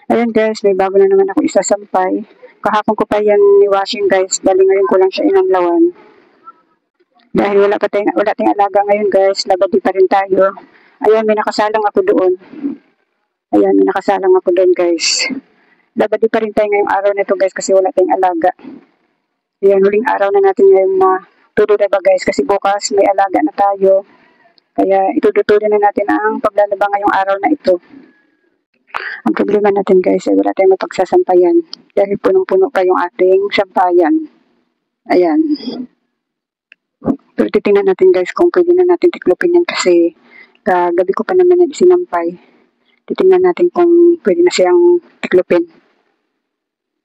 Ayan guys, may bago na naman ako isasampay. Kahapon ko pa yan ni-washing guys, dali ngayon ko lang siya inamlawan. Dahil wala tayong alaga ngayon guys, labadi pa rin tayo. Ayan, may nakasalang ako doon. Ayan, may nakasalang ako doon guys. Labadi pa rin tayo ngayong araw na ito guys kasi wala tayong alaga. Ayan, huling araw na natin ngayon na tudo na ba guys kasi bukas may alaga na tayo. Kaya itutuloy na natin ang paglalaba ngayong araw na ito. Ang problema natin guys ay wala tayong mapagsasampayan dahil punong-puno pa yung ating sampayan. Ayan. Pero titingnan natin guys kung pwede na natin tiklopin yan kasi gabi ko pa naman yan isinampay. Titingnan natin kung pwede na siyang tiklopin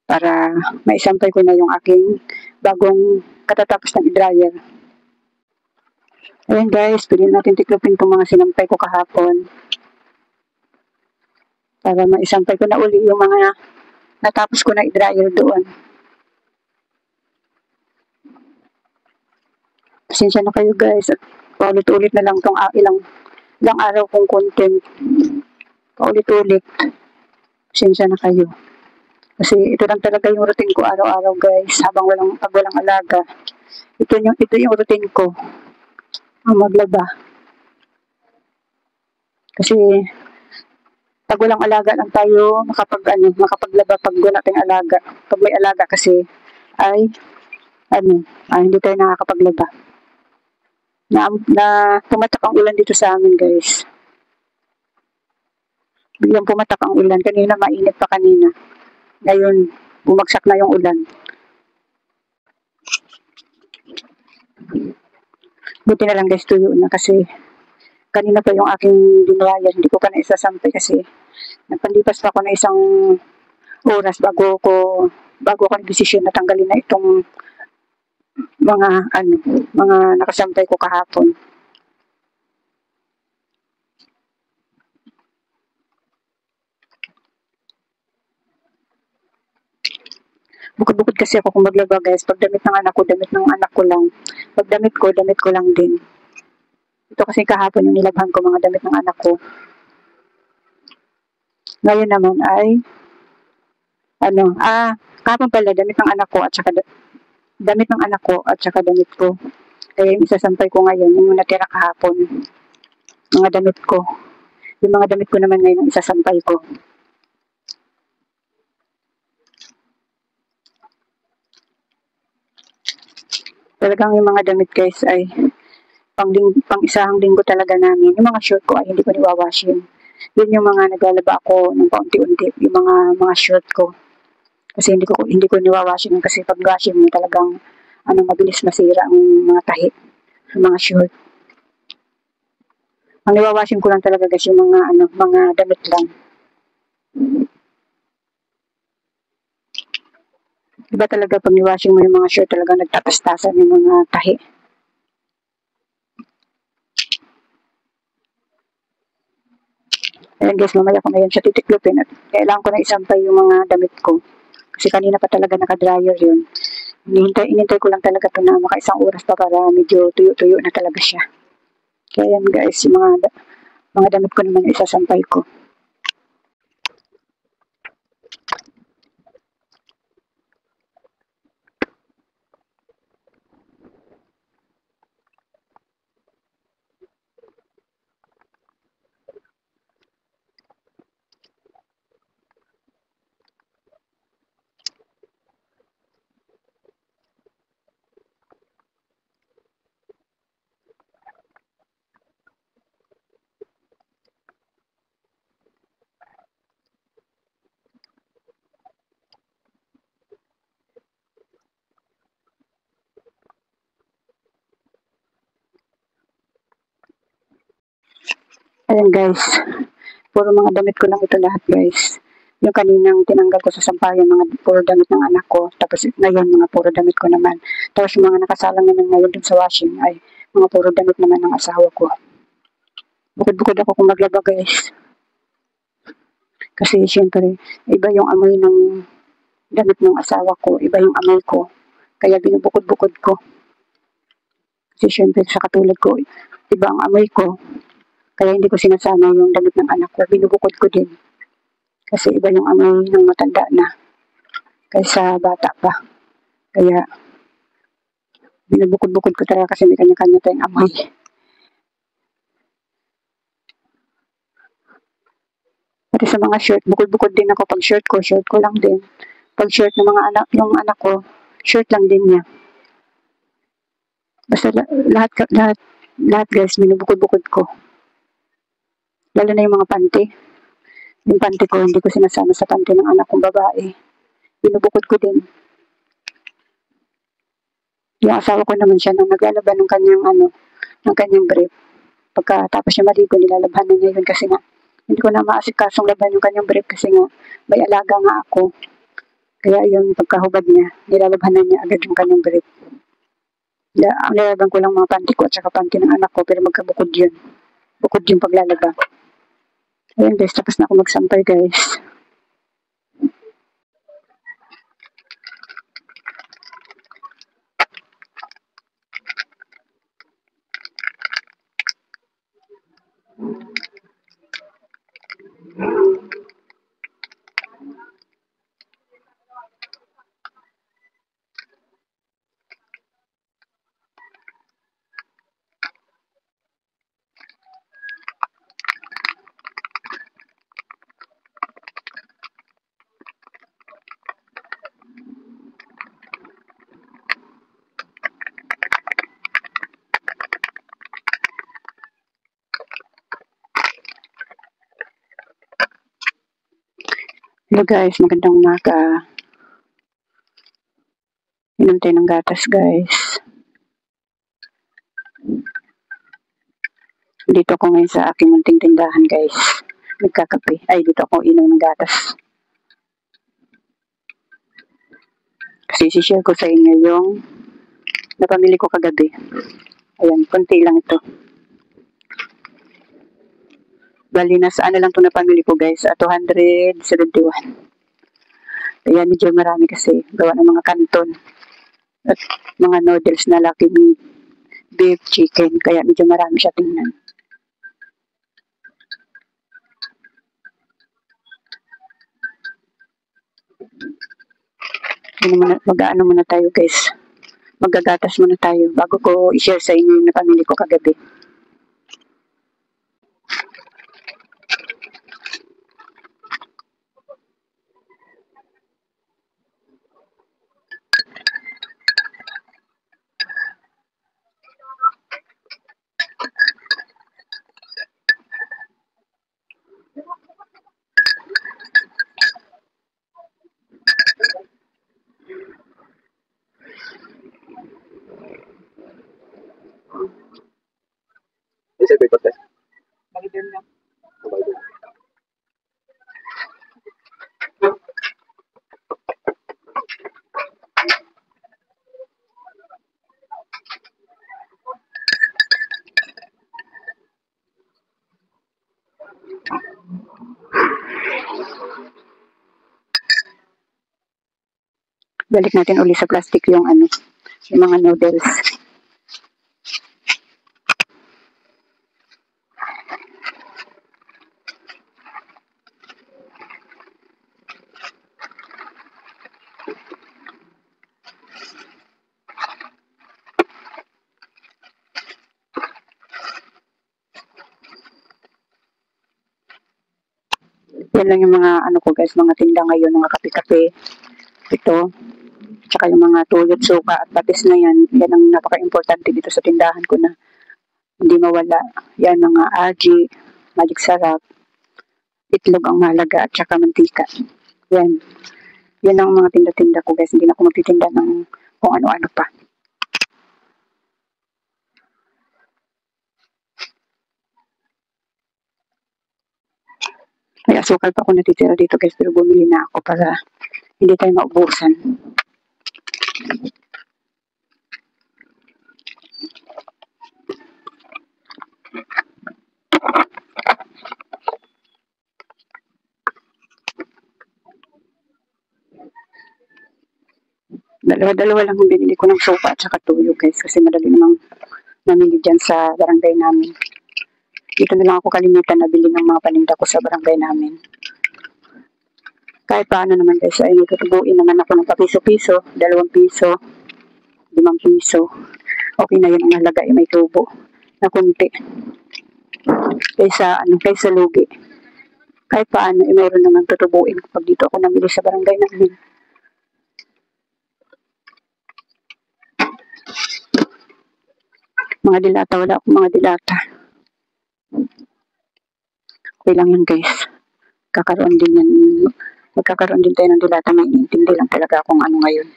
para maisampay ko na yung aking bagong katatapos ng i-dryer. Ayan guys, pwede natin tiklopin itong mga sinampay ko kahapon. Para maisampay ko na uli yung mga natapos ko na i-dryer doon. Pasensya na kayo guys at paulit-ulit na lang itong ilang araw kong content. Paulit-ulit. Pasensya na kayo. Kasi ito lang talaga yung routine ko araw-araw guys habang pag walang alaga. Ito yung routine ko. Ang maglaba. Kasi pag walang alaga lang tayo makapaglaba pag wala tayong alaga. Pag may alaga kasi ay hindi tayo nakakapaglaba. Na pumatak ang ulan dito sa amin guys. Biglang pumatak ang ulan. Kanina mainit pa kanina. Ngayon, bumagsak na yung ulan. Buti na lang guys, tuyo na kasi kanina pa yung aking dinryer. Hindi ko pa na isasampay kasi nagpanlipas pa ako na isang oras bago ako nagdesisyon na tanggalin na itong mga nakasampay ko kahapon. Bukod-bukod kasi ako kung maglaba guys. Pag damit ng anak ko lang. Pag damit ko lang din. Ito kasi kahapon yung nilabhan ko mga damit ng anak ko. Ngayon naman ay kahapon pala damit ng anak ko at saka damit ko. Kaya yung isasampay ko ngayon, yung natira kahapon. Mga damit ko. Yung mga damit ko naman ngayon ang isasampay ko. Talagang yung mga damit guys ay pang isang linggo talaga namin. Yung mga short ko ay hindi ko niwawash yun. Yun yung mga naglalaba ako ng paunti-unti. Yung mga short ko. Kasi hindi ko niwawash yun kasi pag washing mo talagang mabilis masira ang mga tahi. Yung mga short. Ang niwawashing ko lang talaga guys yung mga damit lang. Iba talaga pag niwashing mo yung mga shirt talaga nagtatastasan yung mga tahi. Ayan guys, mamaya ko na yan siya titiklopin at kailangan ko na isampay yung mga damit ko. Kasi kanina pa talaga naka-dryer yun. Inintay ko lang talaga ito na maka isang oras pa para medyo tuyo-tuyo na talaga siya. Kaya yan guys, yung mga damit ko naman yung isasampay ko. Ayan guys, puro mga damit ko lang ito lahat guys. Yung kaninang tinanggal ko sa sampayan, puro damit ng anak ko. Tapos ngayon, mga puro damit ko naman. Tapos yung mga nakasalang naman ngayon dun sa washing ay mga puro damit naman ng asawa ko. Bukod-bukod ako kung maglaba guys. Kasi syempre, iba yung amoy ng damit ng asawa ko, iba yung amoy ko. Kaya binubukod-bukod ko. Kasi syempre sa katulad ko, iba ang amoy ko. Kaya hindi ko sinasama yung damit ng anak ko. Binubukod ko din. Kasi iba yung amoy ng matanda na kaysa bata pa. Kaya binubukod-bukod ko talaga kasi may kanya-kanya tayong amoy. Pati sa mga shirt, bukod-bukod din ako. Pag shirt ko lang din. Pag shirt ng mga anak, yung anak ko, shirt lang din niya. Basta lahat guys, binubukod-bukod ko. Lalo na yung mga panty. Yung panty ko, hindi ko sinasama sa panty ng anak kong babae. Binubukod ko din. Yung asawa ko naman siya nang naglalaban ng kanyang brief. Pagkatapos niya maligo, nilalabhan na niya yun kasi nga, hindi ko na maasikasong laban yung kanyang brief kasi nga, may alaga nga ako. Kaya yung pagkahubad niya, nilalabhan na niya agad yung kanyang brief. Ang lalaban ko lang mga panty ko at saka panty ng anak ko, pero magkabukod yun. Bukod yung paglalaba. Ayun guys, tapos na ako magsampay guys. Hello guys, magandang umaga. Inom tayo ng gatas guys. Dito ako ngayon sa aking munting tindahan guys. Nagkakape. Ay, dito ako inom ng gatas. Kasi isi-share ko sa inyo yung napamili ko kagabi. Ayan, konti lang ito. Bali, nasa ano lang ito napamili ko guys, 271. Kaya medyo marami kasi gawa ng mga kanton at mga noodles na Lucky Meat, beef, chicken. Kaya medyo marami siya tingnan. Mag-ano muna tayo guys. Magagatas muna tayo bago ko i-share sa inyo yung napamili ko kagabi. Isa ba ito? Bagay lang. Balik natin uli sa plastic yung mga noodles. Yan lang yung mga ko guys, mga tinda ngayon, mga kape-kape. Ito, tsaka yung mga tuyot, suka at patis na yan. Yan ang napaka-importante dito sa tindahan ko na hindi mawala. Yan mga aji, magic sarap, itlog ang mahalaga at tsaka mantika. Yan. Yan ang mga tinda-tinda ko guys. Hindi na ako magtitinda ng kung ano-ano pa. May asukal pa ako natitira dito guys, pero bumili na ako para hindi tayo maubusan. Dalawa-dalawa lang yung binili ko ng sopa at saka tuyo guys, kasi madali namang namili dyan sa barangay namin. Dito na lang ako kalimitan nabili ng mga paninda ko sa barangay namin. Kahit paano naman guys, ay natutubuin naman ako ng papiso-piso, 2 piso, 5 piso. Okay na yun, ang halaga ay may tubo na kunti. Kaysa lugi. Kahit paano, mayroon naman tutubuin kapag dito ako namili sa barangay namin. Mga dilata, wala akong mga dilata. Okay lang yun guys. Magkakaroon din tayo ng dilata. May iniintindi lang talaga akong ngayon.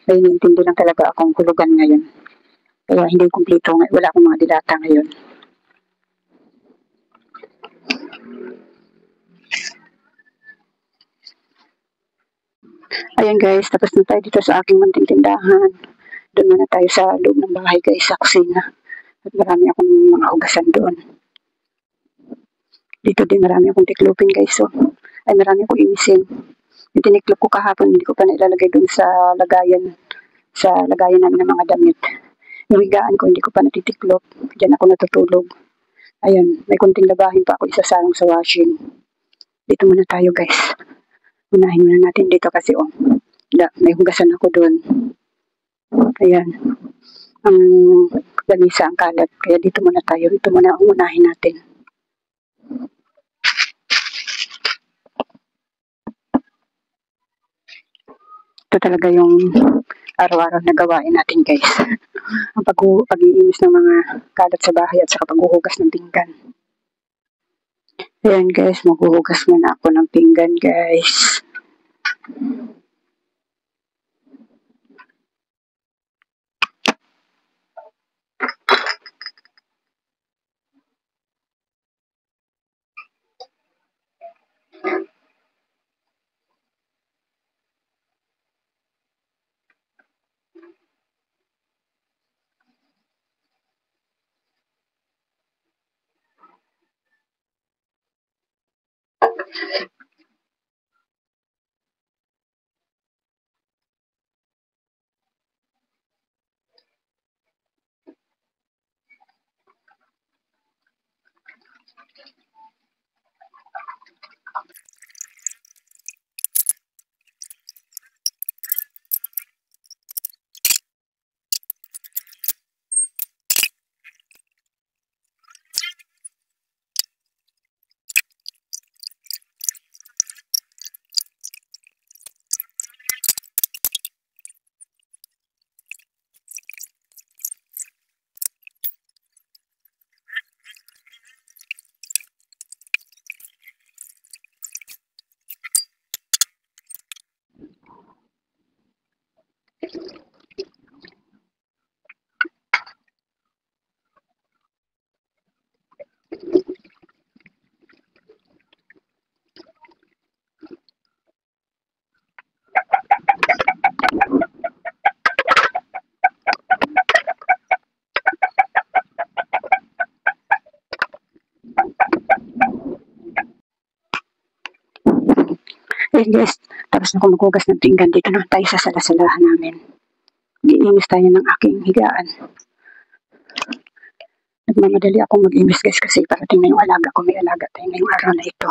May iniintindi lang talaga akong hulugan ngayon. Kaya hindi kumpleto, wala akong mga dilata ngayon. Ayan guys, tapos na tayo dito sa aking munting tindahan. Doon muna tayo sa loob ng bahay guys, sa kusina. At marami akong mga ugasan doon. Dito din marami akong tiklopin guys. So, ay marami akong inisin. Yung tiniklop ko kahapon, hindi ko pa nailalagay doon sa lagayan namin ng mga damit. Yung higaan ko, hindi ko pa natitiklop. Diyan ako natutulog. Ayan, may kunting labahin pa ako isasarang sa washing. Dito muna tayo guys. Unahin muna natin dito kasi may hugasan ako doon. Ayan. Ang lamisa, ang kalat. Kaya dito muna tayo. Dito muna ang unahin natin. Ito talaga yung araw-araw na gawain natin guys. Ang pag-iinis ng mga kalat sa bahay at saka paghuhugas ng pinggan. Ayan guys, maghuhugas muna ako ng pinggan guys. Ayan guys, tapos na ako maghugas ng pinggan. Dito na tayo sa salasalahan namin. Mag-iimis tayo ng aking higaan. Nagmamadali akong mag-imis guys kasi parating na yung alaga ko. May alaga tayo ngayong araw na ito.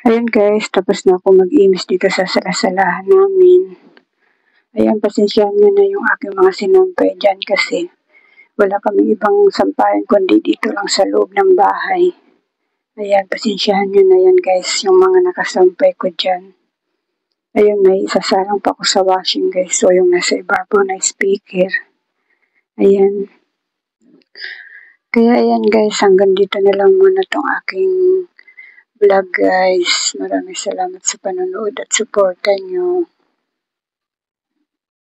Ayan guys, tapos na ako mag-imis dito sa salasalahan namin. Ayan, pasensyahan nyo na yung aking mga sinampay dyan kasi wala kami ibang sampayan kundi dito lang sa loob ng bahay. Ayan, pasensyahan nyo na yan guys, yung mga nakasampay ko dyan. Ayun, may isasarang pa ako sa washing guys, so yung nasa ibabaw na speaker. Ayan. Kaya ayan guys, hanggang dito na lang muna tong aking vlog guys. Maraming salamat sa panonood at suporta nyo.